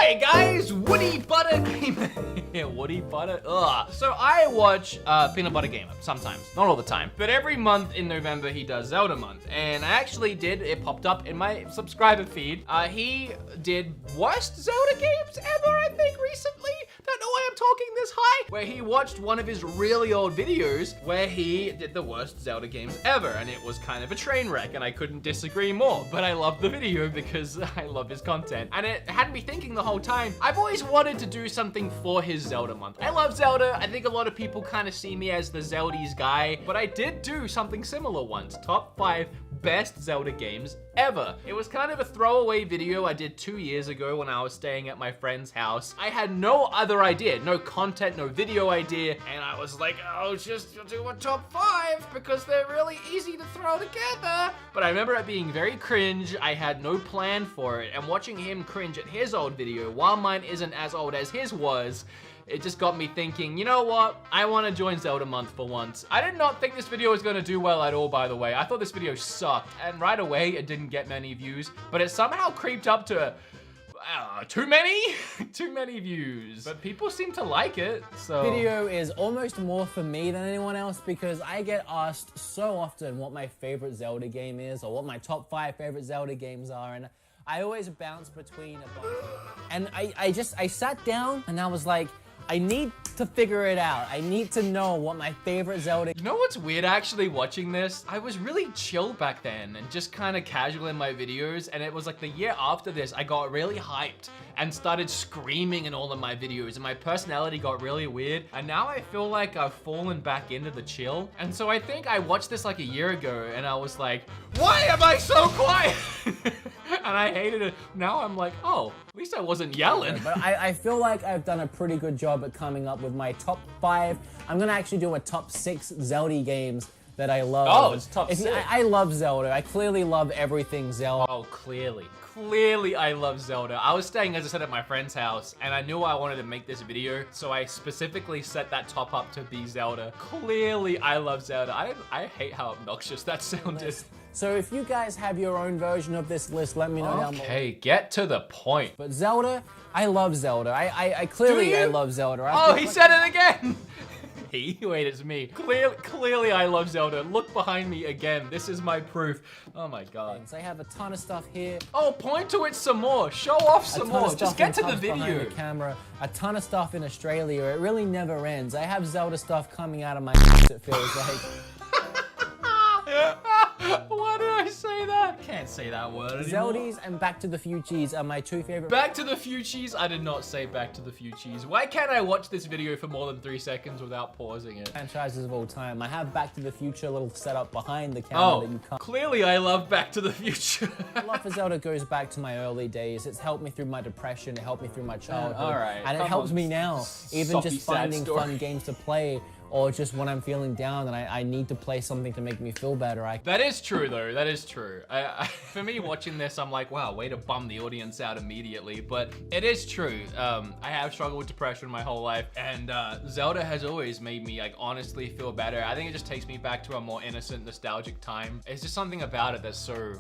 Hi guys, Woody Butter Gamer. Woody Butter, ugh. So I watch Peanut Butter Gamer sometimes, not all the time, but every month in November he does Zelda month, and I actually it popped up in my subscriber feed. He did worst Zelda games ever, I think, recently. Don't know why I'm talking this high. Where he watched one of his really old videos where he did the worst Zelda games ever, and it was kind of a train wreck, and I couldn't disagree more. But I love the video because I love his content, and it had me thinking the whole time. I've always wanted to do something for his Zelda month. I love Zelda. I think a lot of people kind of see me as the Zeldies guy, but I did do something similar once. Top 5 best Zelda games ever. It was kind of a throwaway video I did 2 years ago when I was staying at my friend's house. I had no other idea, no content, no video idea, and I was like, oh, just do a top 5 because they're really easy to throw together. But I remember it being very cringe. I had no plan for it, and watching him cringe at his old video while mine isn't as old as his was, it just got me thinking, you know what? I want to join Zelda month for once. I did not think this video was going to do well at all, by the way. I thought this video sucked, and right away it didn't get many views, but it somehow creeped up to too many views. But people seem to like it, so. Video is almost more for me than anyone else because I get asked so often what my favorite Zelda game is or what my top 5 favorite Zelda games are, and I always bounce between a bunch. And I sat down and I was like, I need to figure it out. I need to know what my favorite Zelda. You know what's weird actually watching this? I was really chill back then and just kind of casual in my videos, and it was like the year after this I got really hyped and started screaming in all of my videos, and my personality got really weird, and now I feel like I've fallen back into the chill. And so I think I watched this like a year ago and I was like, why am I so quiet? And I hated it. Now I'm like, oh, at least I wasn't yelling. But I feel like I've done a pretty good job at coming up with my top 5. I'm gonna actually do a top 6 Zelda games that I love. Oh, it's top 6. I love Zelda. I clearly love everything Zelda. Oh, clearly I love Zelda. I was staying, as I said, at my friend's house, and I knew I wanted to make this video, so I specifically set that top up to be Zelda. Clearly I love Zelda. I hate how obnoxious that sounded. So if you guys have your own version of this list, let me know down below. Okay, get to the point. But Zelda, I love Zelda. I clearly I love Zelda. Oh, he said it again. Wait, it's me. Clearly I love Zelda. Look behind me again. This is my proof. Oh my god. I have a ton of stuff here. Oh, point to it some more. Show off some more. Just get to the video. The camera. A ton of stuff in Australia. It really never ends. I have Zelda stuff coming out of my ass, it feels like. Why did I say that? Can't say that word anymore. Zeldies and Back to the Futuries are my 2 favorite. Back to the Futuries? I did not say Back to the Futuries. Why can't I watch this video for more than 3 seconds without pausing it? Franchises of all time. I have Back to the Future little setup behind the camera that you can't. Clearly I love Back to the Future. Love for Zelda goes back to my early days. It's helped me through my depression. It helped me through my childhood. All right. And it helps me now. Even just finding fun games to play, or just when I'm feeling down and I need to play something to make me feel better. That is true though, that is true. For me watching this, I'm like, wow, way to bum the audience out immediately, but it is true. I have struggled with depression my whole life, and Zelda has always made me like honestly feel better. I think it just takes me back to a more innocent, nostalgic time. It's just something about it that's so...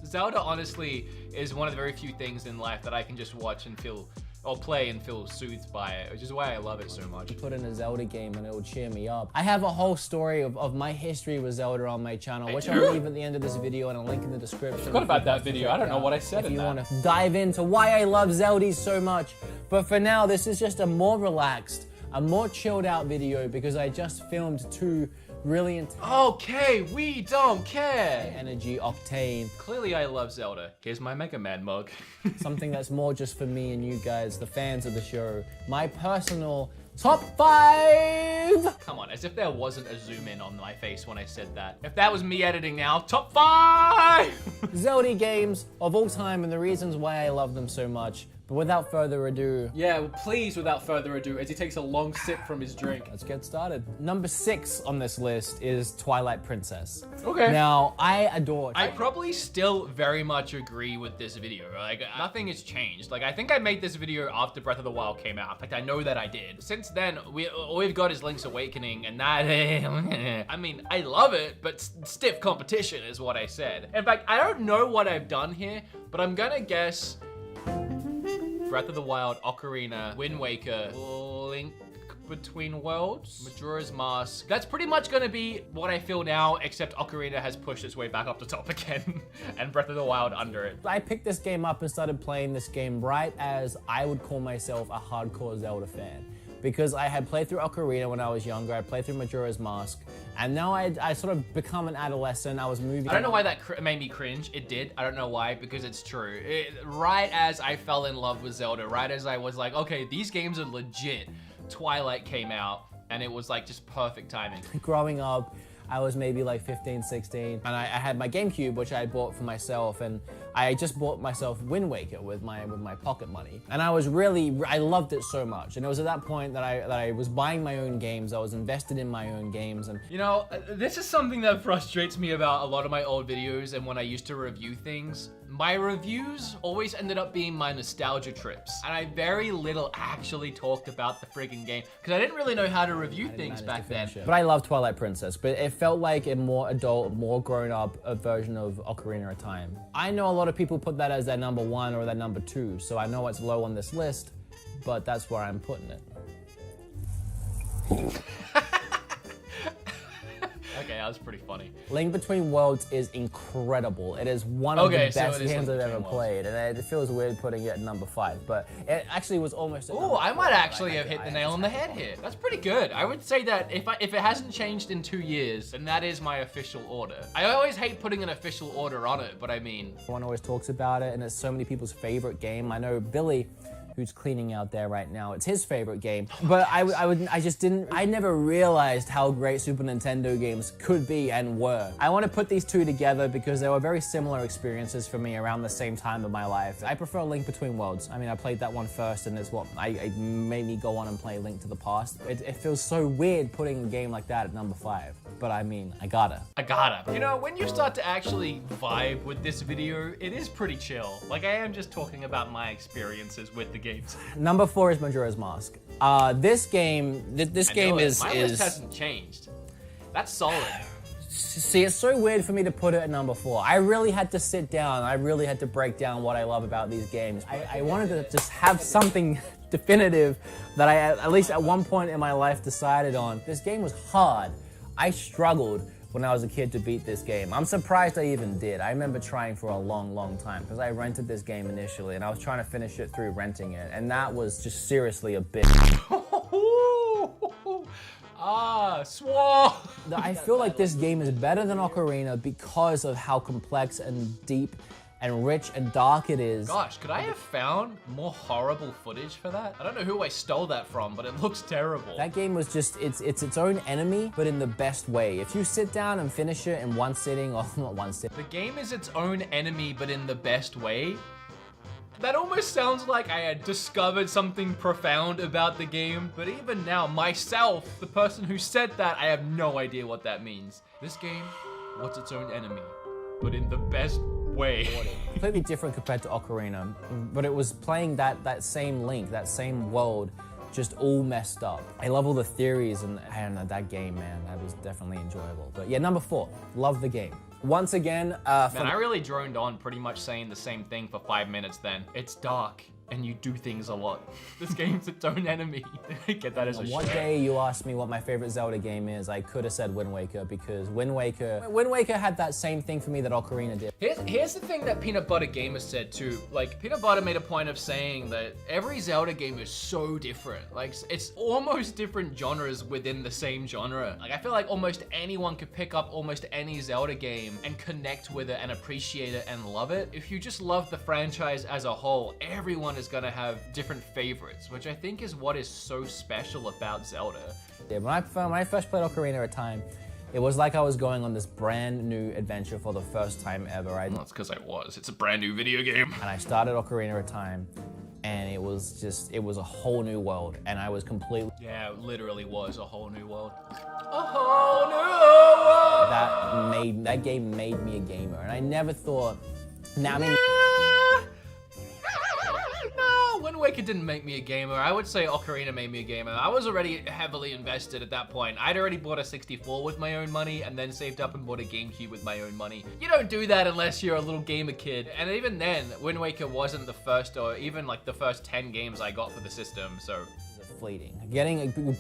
Zelda honestly is one of the very few things in life that I can just watch and feel, or play and feel soothed by it, which is why I love it so much. Put in a Zelda game and it will cheer me up. I have a whole story of my history with Zelda on my channel, which I'll leave at the end of this video and a link in the description. I forgot about that video. I don't know what I said in that. If you want to dive into why I love Zeldies so much. But for now, this is just a more relaxed, a more chilled out video because I just filmed 2 really intense. Okay, we don't care. Energy octane. Clearly I love Zelda. Here's my Mega Man mug. Something that's more just for me and you guys, the fans of the show. My personal top 5! Come on, as if there wasn't a zoom in on my face when I said that. If that was me editing now, top 5! Zelda games of all time and the reasons why I love them so much. But without further ado... Yeah, well, please, without further ado, as he takes a long sip from his drink. Let's get started. Number 6 on this list is Twilight Princess. Okay. Now, I adore... I probably still very much agree with this video. Like, nothing has changed. Like, I think I made this video after Breath of the Wild came out. Like, I know that I did. Since then, all we've got is Link's Awakening, and that... I mean, I love it, but stiff competition is what I said. In fact, I don't know what I've done here, but I'm gonna guess... Breath of the Wild, Ocarina, Wind Waker, Link Between Worlds, Majora's Mask. That's pretty much gonna be what I feel now, except Ocarina has pushed its way back up the top again and Breath of the Wild under it. I picked this game up and started playing this game right as I would call myself a hardcore Zelda fan. Because I had played through Ocarina when I was younger, I played through Majora's Mask, and now I sort of become an adolescent. I was moving. I don't know why that made me cringe. It did. I don't know why, because it's true. Right as I fell in love with Zelda, right as I was like, okay, these games are legit, Twilight came out, and it was like just perfect timing. Growing up, I was maybe like 15, 16, and I had my GameCube, which I bought for myself, and I just bought myself Wind Waker with my pocket money. And I loved it so much. And it was at that point that I was buying my own games, I was invested in my own games. And you know, this is something that frustrates me about a lot of my old videos and when I used to review things. My reviews always ended up being my nostalgia trips, and I very little actually talked about the friggin' game because I didn't really know how to review things back then. But I love Twilight Princess, but it felt like a more adult, more grown-up version of Ocarina of Time. I know a lot of people put that as their number 1 or their number 2, so I know it's low on this list, but that's where I'm putting it. Okay, that was pretty funny. Link Between Worlds is incredible. It is one of the best games I've ever played, and it feels weird putting it at number 5, but it actually was almost. Oh, I might actually have hit the nail on the head here. That's pretty good. I would say that if it hasn't changed in 2 years, then that is my official order. I always hate putting an official order on it, but I mean, everyone always talks about it, and it's so many people's favorite game. I know Billy, who's cleaning out there right now, it's his favorite game. But I never realized how great Super Nintendo games could be and were. I want to put these two together because they were very similar experiences for me around the same time of my life. I prefer Link Between Worlds. I mean, I played that one first, and it's what it made me go on and play Link to the Past. It feels so weird putting a game like that at number 5. But I mean, I gotta. You know, when you start to actually vibe with this video, it is pretty chill. Like, I am just talking about my experiences with the games. Number 4 is Majora's Mask. This game is... My list hasn't changed. That's solid. See, it's so weird for me to put it at number 4. I really had to sit down. I really had to break down what I love about these games. I wanted to just have something definitive that I, at least at one point in my life, decided on. This game was hard. I struggled when I was a kid to beat this game. I'm surprised I even did. I remember trying for a long, long time because I rented this game initially and I was trying to finish it through renting it, and that was just seriously a bitch. I feel like this game is better than Ocarina because of how complex and deep and rich and dark it is. Gosh, could I have found more horrible footage for that? I don't know who I stole that from, but it looks terrible. That game was just, it's its own enemy, but in the best way. If you sit down and finish it in one sitting, or not one sitting. The game is its own enemy, but in the best way? That almost sounds like I had discovered something profound about the game, but even now, myself, the person who said that, I have no idea what that means. This game was its own enemy, but in the best way. Completely different compared to Ocarina, but it was playing that same Link, that same world, just all messed up. I love all the theories, and I don't know, that game, man, that was definitely enjoyable. But yeah, number 4, love the game. Once again, man, I really droned on pretty much saying the same thing for 5 minutes then. It's dark, and you do things a lot. This game's its own enemy. Get that as a One day you asked me what my favorite Zelda game is, I could have said Wind Waker, because Wind Waker had that same thing for me that Ocarina did. Here's the thing that Peanut Butter Gamer said too. Like, Peanut Butter made a point of saying that every Zelda game is so different. Like, it's almost different genres within the same genre. Like, I feel like almost anyone could pick up almost any Zelda game and connect with it and appreciate it and love it. If you just love the franchise as a whole, everyone is gonna have different favorites, which I think is what is so special about Zelda. Yeah, when I first played Ocarina of Time, it was like I was going on this brand new adventure for the first time ever. Well, that's because it's a brand new video game. And I started Ocarina of Time, and it was a whole new world, and I was completely... Yeah, it literally was a whole new world. A whole new world! That game made me a gamer, and I never thought... Waker didn't make me a gamer. I would say Ocarina made me a gamer. I was already heavily invested at that point. I'd already bought a 64 with my own money and then saved up and bought a GameCube with my own money. You don't do that unless you're a little gamer kid. And even then, Wind Waker wasn't the first or even like the first 10 games I got for the system, so... Fleeting.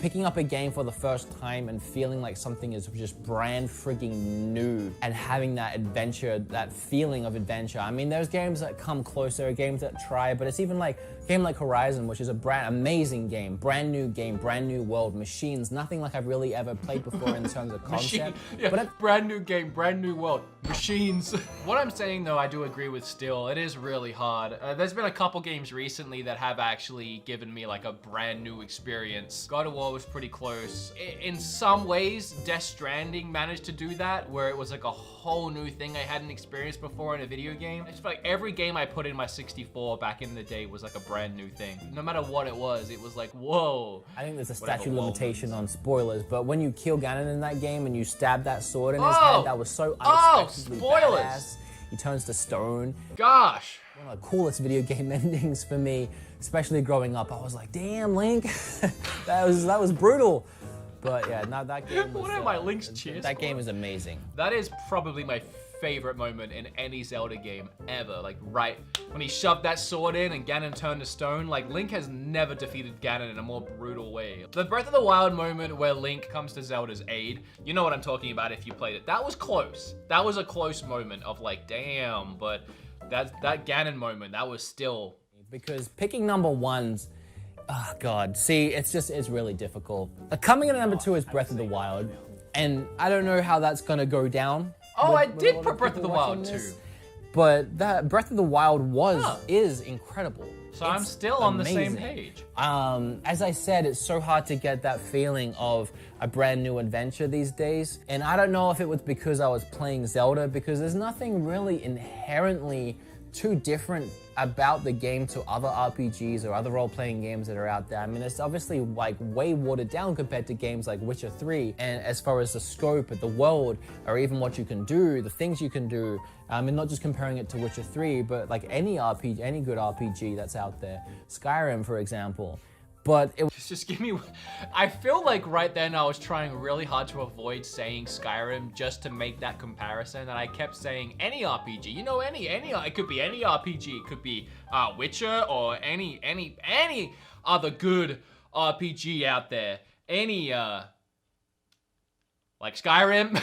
Picking up a game for the first time and feeling like something is just brand frigging new and having that adventure, that feeling of adventure. I mean, there's games that come closer, games that try, but it's even like a game like Horizon, which is a amazing game, brand new world, machines, nothing like I've really ever played before in terms of concept. Yeah, but brand new game, brand new world, machines. What I'm saying though, I do agree with still, it is really hard. There's been a couple games recently that have actually given me like a brand new experience. God of War was pretty close. In some ways, Death Stranding managed to do that, where it was like a whole new thing I hadn't experienced before in a video game. I just feel like every game I put in my 64 back in the day was like a brand new thing. No matter what it was like, whoa. I think there's a statute limitation on spoilers, but when you kill Ganon in that game and you stab that sword in his head, that was so unexpectedly badass. He turns to stone. Gosh. One of the coolest video game endings for me, especially growing up. I was like, damn, Link, that was brutal. But yeah, no, that game was, what are my Link's cheers? That game is amazing. That is probably my favorite moment in any Zelda game ever. Like right when he shoved that sword in and Ganon turned to stone, like Link has never defeated Ganon in a more brutal way. The Breath of the Wild moment where Link comes to Zelda's aid, you know what I'm talking about if you played it. That was close. That was a close moment of like, damn, but that Ganon moment, that was still... Because picking number ones, oh God, see, it's really difficult. Coming in at number 2 is Breath of the Wild, and I don't know how that's gonna go down. Oh, I did put Breath of the Wild too. But that Breath of the Wild is incredible. So I'm still on the same page. As I said, it's so hard to get that feeling of a brand new adventure these days. And I don't know if it was because I was playing Zelda, because there's nothing really inherently too different about the game to other RPGs or other role-playing games that are out there. I mean, it's obviously like way watered down compared to games like Witcher 3. And as far as the scope of the world, or even what you can do, the things you can do, I mean, not just comparing it to Witcher 3, but like any RPG, any good RPG that's out there. Skyrim, for example. But it just give me... I feel like right then I was trying really hard to avoid saying Skyrim just to make that comparison, and I kept saying any RPG. You know, any it could be any RPG. It could be Witcher or any other good RPG out there. Any like Skyrim.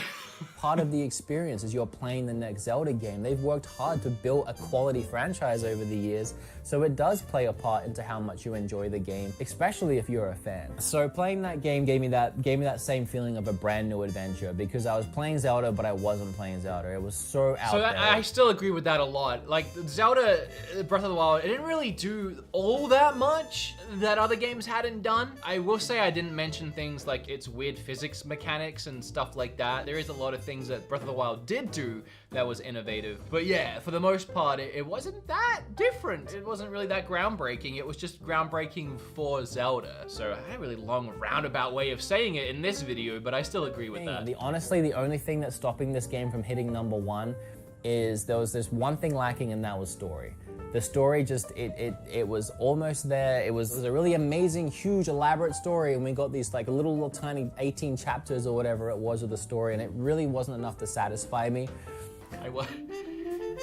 Part of the experience is you're playing the next Zelda game. They've worked hard to build a quality franchise over the years, so it does play a part into how much you enjoy the game, especially if you're a fan. So playing that game gave me that same feeling of a brand new adventure, because I was playing Zelda, but I wasn't playing Zelda. It was so out there. I still agree with that a lot. Like Zelda Breath of the Wild, it didn't really do all that much that other games hadn't done. I will say I didn't mention things like its weird physics mechanics and stuff like that. There is a lot of things that Breath of the Wild did do that was innovative. But yeah, for the most part, it wasn't that different. It wasn't really that groundbreaking. It was just groundbreaking for Zelda. So I had a really long roundabout way of saying it in this video, but I still agree with that. Honestly, the only thing that's stopping this game from hitting number 1 is there was this one thing lacking, and that was story. The story just, it was almost there. It was a really amazing, huge, elaborate story, and we got these like little tiny 18 chapters or whatever it was of the story, and it really wasn't enough to satisfy me.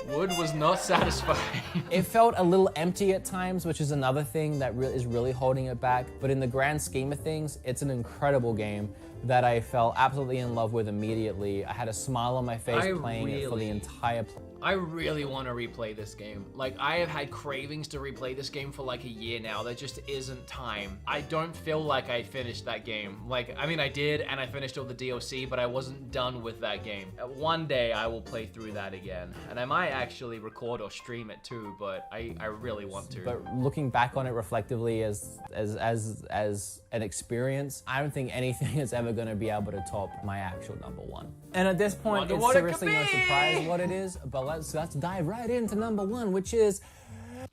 Wood was not satisfying. It felt a little empty at times, which is another thing that is really holding it back. But in the grand scheme of things, it's an incredible game that I fell absolutely in love with immediately. I had a smile on my face playing it for the entire play. I really want to replay this game. Like, I have had cravings to replay this game for like a year now. There just isn't time. I don't feel like I finished that game. Like, I mean, I did, and I finished all the DLC, but I wasn't done with that game. One day, I will play through that again. And I might actually record or stream it too, but I really want to. But looking back on it reflectively as an experience, I don't think anything is ever going to be able to top my actual number 1. And at this point, it's seriously no surprise what it is, but let's dive right into number 1, which is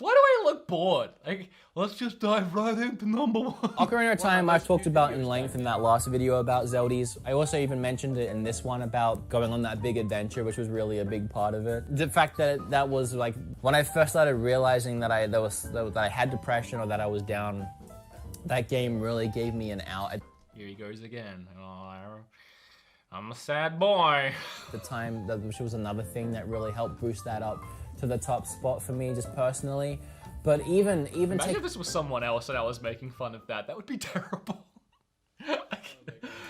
Why do I look bored? Like, let's just dive right into number 1. Ocarina of Time I've talked about in length in that last video about Zeldies. I also even mentioned it in this one about going on that big adventure, which was really a big part of it. The fact that that was like, when I first started realizing that that I had depression or that I was down, that game really gave me an out. Here he goes again. Oh, I'm a sad boy. At the time, which was another thing that really helped boost that up to the top spot for me, just personally. But even imagine if this was someone else and I was making fun of that. That would be terrible.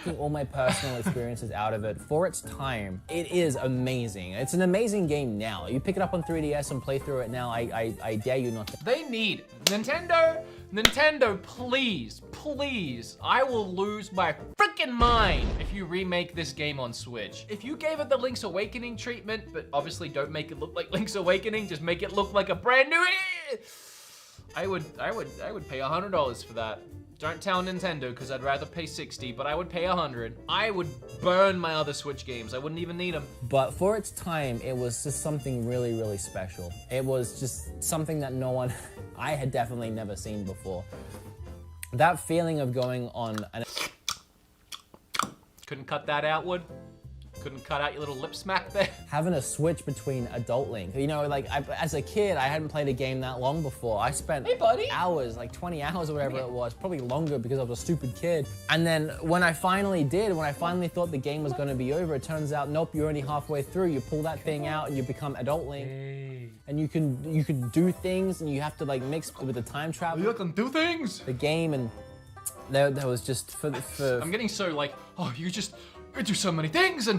Taking all my personal experiences out of it, for its time, it is amazing. It's an amazing game now. You pick it up on 3DS and play through it now, I dare you not to. They need Nintendo, please, please. I will lose my freaking mind if you remake this game on Switch. If you gave it the Link's Awakening treatment, but obviously don't make it look like Link's Awakening, just make it look like a brand new. I would pay $100 for that. Don't tell Nintendo, because I'd rather pay 60, but I would pay 100. I would burn my other Switch games. I wouldn't even need them. But for its time, it was just something really, really special. It was just something that no one, I had definitely never seen before. That feeling of going on an... Couldn't cut that out, Wood? Couldn't cut out your little lip smack there? Having a switch between adult Link. You know, like, as a kid, I hadn't played a game that long before. I spent hours, like 20 hours or whatever it was, probably longer because I was a stupid kid. And then when I finally thought the game was gonna be over, it turns out, nope, you're only halfway through. You pull that thing out and you become adult Link. And you can do things and you have to like mix with the time travel. You can do things? The game, and there was just for I'm getting so like, oh, you do so many things.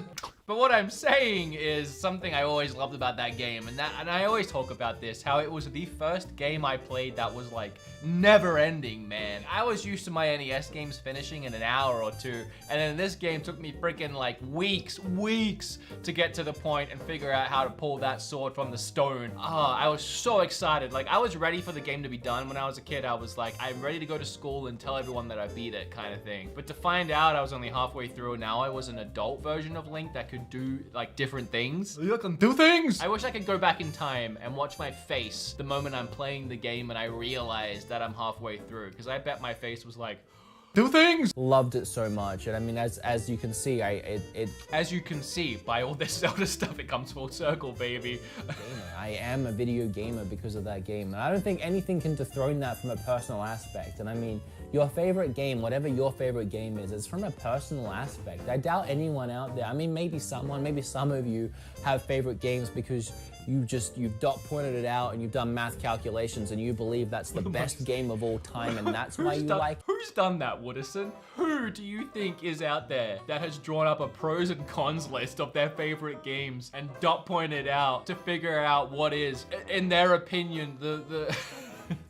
But what I'm saying is something I always loved about that game, and I always talk about this, how it was the first game I played that was like never ending, man. I was used to my NES games finishing in an hour or two, and then this game took me freaking like weeks to get to the point and figure out how to pull that sword from the stone. I was so excited. Like, I was ready for the game to be done when I was a kid. I was like, I'm ready to go to school and tell everyone that I beat it, kind of thing. But to find out I was only halfway through, and now I was an adult version of Link that could do like different things. You can do things? I wish I could go back in time and watch my face the moment I'm playing the game and I realized that I'm halfway through, because I bet my face was like, do things. Loved it so much, and I mean, as you can see, as you can see by all this Zelda stuff, it comes full circle, baby. I am a video gamer because of that game, and I don't think anything can dethrone that from a personal aspect. And I mean, your favorite game, whatever your favorite game is, it's from a personal aspect. I doubt anyone out there, I mean, maybe some of you have favorite games because you've dot pointed it out and you've done math calculations and you believe that's the best game of all time, and that's why you like. Who's done that, Woodison? Who do you think is out there that has drawn up a pros and cons list of their favorite games and dot pointed out to figure out what is, in their opinion, the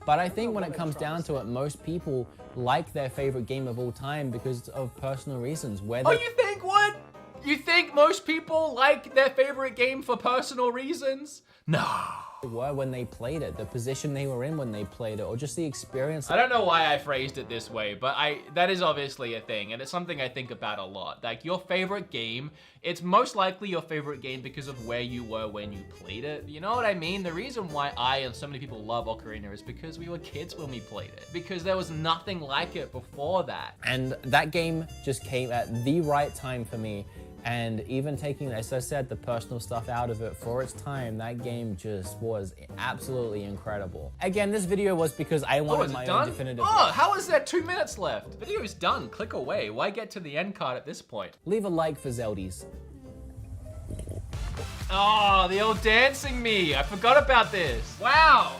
But I think when it comes down to it, most people like their favorite game of all time because of personal reasons. Oh, you think what? You think most people like their favorite game for personal reasons? No. Were when they played it, the position they were in when they played it, or just the experience. I don't know why I phrased it this way, but that is obviously a thing, and it's something I think about a lot. Like, your favorite game, it's most likely your favorite game because of where you were when you played it. You know what I mean? The reason why I and so many people love Ocarina is because we were kids when we played it. Because there was nothing like it before that. And that game just came at the right time for me. And even taking, as I said, the personal stuff out of it for its time, that game just was absolutely incredible. Again, this video was because I wanted my own definitive. Oh, how is there 2 minutes left? The video's done. Click away. Why get to the end card at this point? Leave a like for Zeldies. Oh, the old dancing me. I forgot about this. Wow.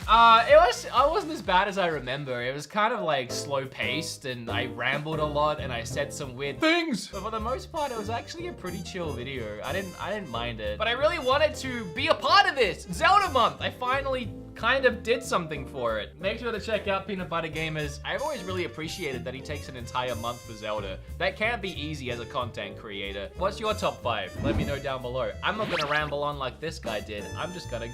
It wasn't as bad as I remember. It was kind of like slow paced and I rambled a lot and I said some weird things. But for the most part, it was actually a pretty chill video. I didn't mind it. But I really wanted to be a part of this. Zelda month. I finally kind of did something for it. Make sure to check out Peanut Butter Gamers. I've always really appreciated that he takes an entire month for Zelda. That can't be easy as a content creator. What's your top 5? Let me know down below. I'm not gonna ramble on like this guy did. I'm just gonna